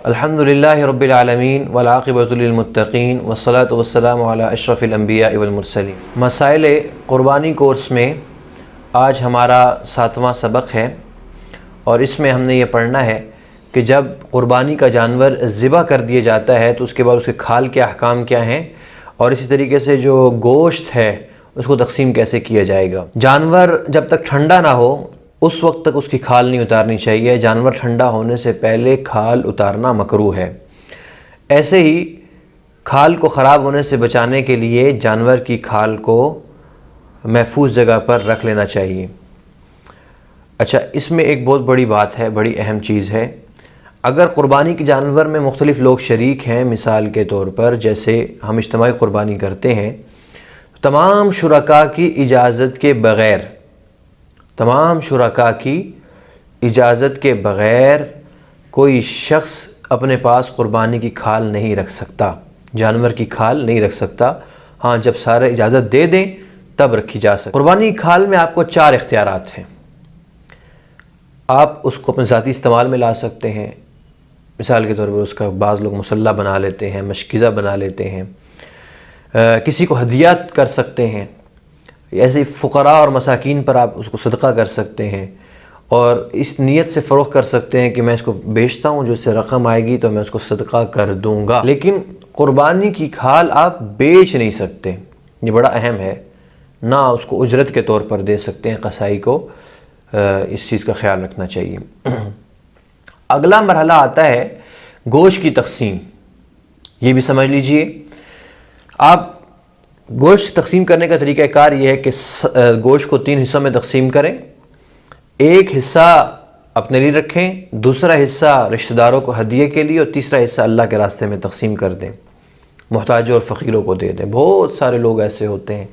الحمدللہ رب العالمین والعاقبۃ للمتقین والصلاۃ والسلام علی اشرف الانبیاء والمرسلین۔ مسائل قربانی کورس میں آج ہمارا 7واں سبق ہے، اور اس میں ہم نے یہ پڑھنا ہے کہ جب قربانی کا جانور ذبح کر دیا جاتا ہے تو اس کے بعد اس کے کھال کے احکام کیا ہیں، اور اسی طریقے سے جو گوشت ہے اس کو تقسیم کیسے کیا جائے گا۔ جانور جب تک ٹھنڈا نہ ہو اس وقت تک اس کی کھال نہیں اتارنی چاہیے۔ جانور ٹھنڈا ہونے سے پہلے کھال اتارنا مکروہ ہے۔ ایسے ہی کھال کو خراب ہونے سے بچانے کے لیے جانور کی کھال کو محفوظ جگہ پر رکھ لینا چاہیے۔ اچھا، اس میں ایک بہت بڑی بات ہے، بڑی اہم چیز ہے۔ اگر قربانی کے جانور میں مختلف لوگ شریک ہیں، مثال کے طور پر جیسے ہم اجتماعی قربانی کرتے ہیں، تمام شرکاء کی اجازت کے بغیر کوئی شخص اپنے پاس قربانی کی کھال نہیں رکھ سکتا، جانور کی کھال نہیں رکھ سکتا۔ ہاں، جب سارے اجازت دے دیں تب رکھی جا سکتی۔ قربانی کی کھال میں آپ کو 4 اختیارات ہیں۔ آپ اس کو اپنے ذاتی استعمال میں لا سکتے ہیں، مثال کے طور پر اس کا بعض لوگ مسلح بنا لیتے ہیں، مشکیزہ بنا لیتے ہیں، کسی کو ہدیات کر سکتے ہیں، ایسے فقراء اور مساکین پر آپ اس کو صدقہ کر سکتے ہیں، اور اس نیت سے فروخت کر سکتے ہیں کہ میں اس کو بیچتا ہوں، جو اس سے رقم آئے گی تو میں اس کو صدقہ کر دوں گا۔ لیکن قربانی کی کھال آپ بیچ نہیں سکتے، یہ بڑا اہم ہے۔ نہ اس کو اجرت کے طور پر دے سکتے ہیں، قصائی کو اس چیز کا خیال رکھنا چاہیے۔ اگلا مرحلہ آتا ہے گوشت کی تقسیم۔ یہ بھی سمجھ لیجئے، آپ گوشت تقسیم کرنے کا طریقہ کار یہ ہے کہ گوشت کو 3 حصوں میں تقسیم کریں۔ ایک حصہ اپنے لیے رکھیں، دوسرا حصہ رشتہ داروں کو ہدیے کے لیے، اور تیسرا حصہ اللہ کے راستے میں تقسیم کر دیں، محتاجوں اور فقیروں کو دے دیں۔ بہت سارے لوگ ایسے ہوتے ہیں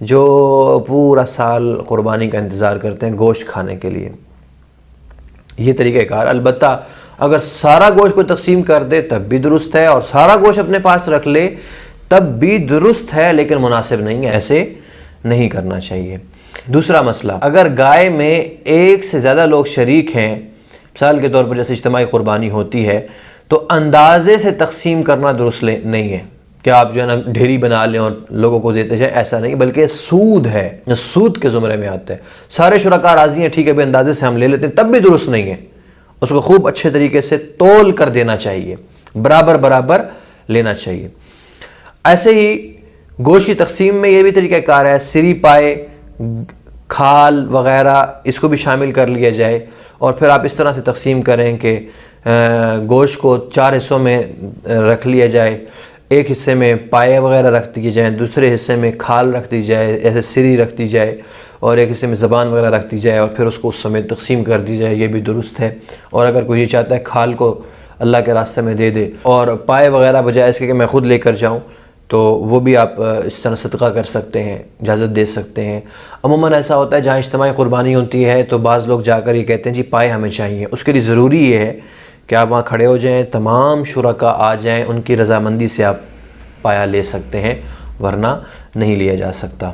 جو پورا سال قربانی کا انتظار کرتے ہیں گوشت کھانے کے لیے۔ یہ طریقہ کار، البتہ اگر سارا گوشت کو تقسیم کر دے تب بھی درست ہے، اور سارا گوشت اپنے پاس رکھ لے تب بھی درست ہے، لیکن مناسب نہیں ہے، ایسے نہیں کرنا چاہیے۔ دوسرا مسئلہ، اگر گائے میں ایک سے زیادہ لوگ شریک ہیں، مثال کے طور پر جیسے اجتماعی قربانی ہوتی ہے، تو اندازے سے تقسیم کرنا درست نہیں ہے کہ آپ جو ہے نا ڈھیری بنا لیں اور لوگوں کو دیتے جائیں، ایسا نہیں، بلکہ سود ہے، سود کے زمرے میں آتا ہے۔ سارے شرکاء راضی ہیں، ٹھیک ہے، اندازے سے ہم لے لیتے ہیں، تب بھی درست نہیں ہے۔ اس کو خوب اچھے طریقے سے تول کر دینا چاہیے، برابر لینا چاہیے۔ ایسے ہی گوشت کی تقسیم میں یہ بھی طریقہ کار ہے، سری پائے، کھال وغیرہ اس کو بھی شامل کر لیا جائے، اور پھر آپ اس طرح سے تقسیم کریں کہ گوشت کو 4 حصوں میں رکھ لیا جائے۔ ایک حصے میں پائے وغیرہ رکھ دی جائیں، دوسرے حصے میں کھال رکھ دی جائے، ایسے سری رکھ دی جائے، اور ایک حصے میں زبان وغیرہ رکھ دی جائے، اور پھر اس کو اس سمیت تقسیم کر دی جائے، یہ بھی درست ہے۔ اور اگر کوئی یہ چاہتا ہے کھال کو اللہ کے راستے میں دے دے اور پائے وغیرہ بجائے اس کے کہ میں خود لے کر جاؤں، تو وہ بھی آپ اس طرح صدقہ کر سکتے ہیں، اجازت دے سکتے ہیں۔ عموماً ایسا ہوتا ہے جہاں اجتماعی قربانی ہوتی ہے تو بعض لوگ جا کر یہ کہتے ہیں جی پائے ہمیں چاہیے۔ اس کے لیے ضروری یہ ہے کہ آپ وہاں کھڑے ہو جائیں، تمام شرکاء آ جائیں، ان کی رضامندی سے آپ پایا لے سکتے ہیں، ورنہ نہیں لیا جا سکتا۔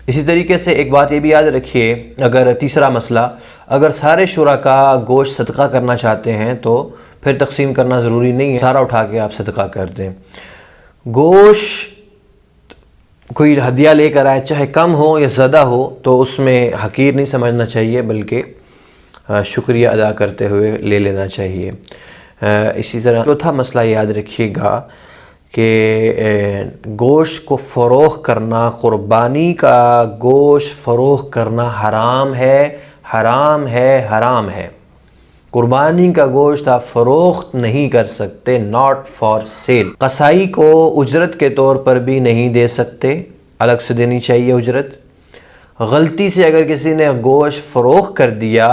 اسی طریقے سے ایک بات یہ بھی یاد رکھیے، اگر تیسرا مسئلہ، اگر سارے شرکاء گوشت صدقہ کرنا چاہتے ہیں تو پھر تقسیم کرنا ضروری نہیں ہے، سارا اٹھا کے آپ صدقہ کر دیں۔ گوشت کوئی ہدیہ لے کر آئے، چاہے کم ہو یا زیادہ ہو، تو اس میں حقیر نہیں سمجھنا چاہیے، بلکہ شکریہ ادا کرتے ہوئے لے لینا چاہیے۔ اسی طرح چوتھا مسئلہ یاد رکھیے گا کہ گوشت کو فروخت کرنا، قربانی کا گوشت فروخت کرنا حرام ہے۔ قربانی کا گوشت آپ فروخت نہیں کر سکتے، not for sale۔ قصائی کو اجرت کے طور پر بھی نہیں دے سکتے، الگ سے دینی چاہیے اجرت۔ غلطی سے اگر کسی نے گوشت فروخت کر دیا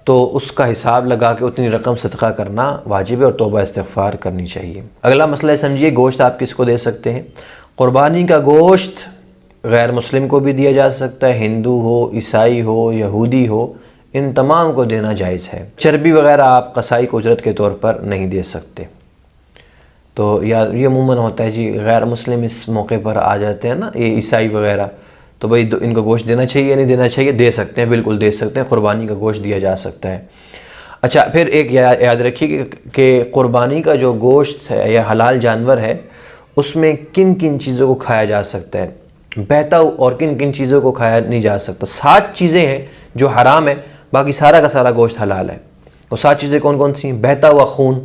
تو اس کا حساب لگا کے اتنی رقم صدقہ کرنا واجب ہے، اور توبہ استغفار کرنی چاہیے۔ اگلا مسئلہ سمجھیے، گوشت آپ کس کو دے سکتے ہیں؟ قربانی کا گوشت غیر مسلم کو بھی دیا جا سکتا ہے، ہندو ہو، عیسائی ہو، یہودی ہو، ان تمام کو دینا جائز ہے۔ چربی وغیرہ آپ قصائی کو اجرت کے طور پر نہیں دے سکتے۔ تو یہ عموماً ہوتا ہے جی غیر مسلم اس موقع پر آ جاتے ہیں نا، یہ عیسائی وغیرہ، تو بھئی ان کو گوشت دینا چاہیے نہیں دینا چاہیے؟ دے سکتے ہیں، بالکل دے سکتے ہیں، قربانی کا گوشت دیا جا سکتا ہے۔ اچھا، پھر ایک یاد رکھیے کہ قربانی کا جو گوشت ہے یا حلال جانور ہے اس میں کن کن چیزوں کو کھایا جا سکتا ہے، بہتا اور کن کن چیزوں کو کھایا نہیں جا سکتا۔ 7 چیزیں ہیں جو حرام ہے، باقی سارا کا سارا گوشت حلال ہے۔ وہ 7 چیزیں کون کون سی ہیں؟ بہتا ہوا خون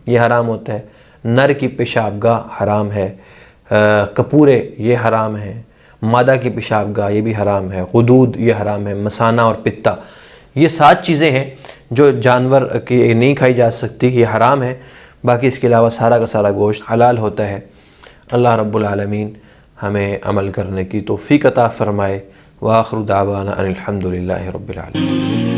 یہ حرام ہوتا ہے، نر کی پیشاب گاہ حرام ہے، کپورے یہ حرام ہے، مادہ کی پیشاب گاہ یہ بھی حرام ہے، غدود یہ حرام ہے، مثانہ اور پتا، یہ 7 چیزیں ہیں جو جانور کی نہیں کھائی جا سکتی، یہ حرام ہے۔ باقی اس کے علاوہ سارا کا سارا گوشت حلال ہوتا ہے۔ اللہ رب العالمین ہمیں عمل کرنے کی توفیق عطا فرمائے۔ وآخر دعوانا ان الحمد للہ رب العالمین۔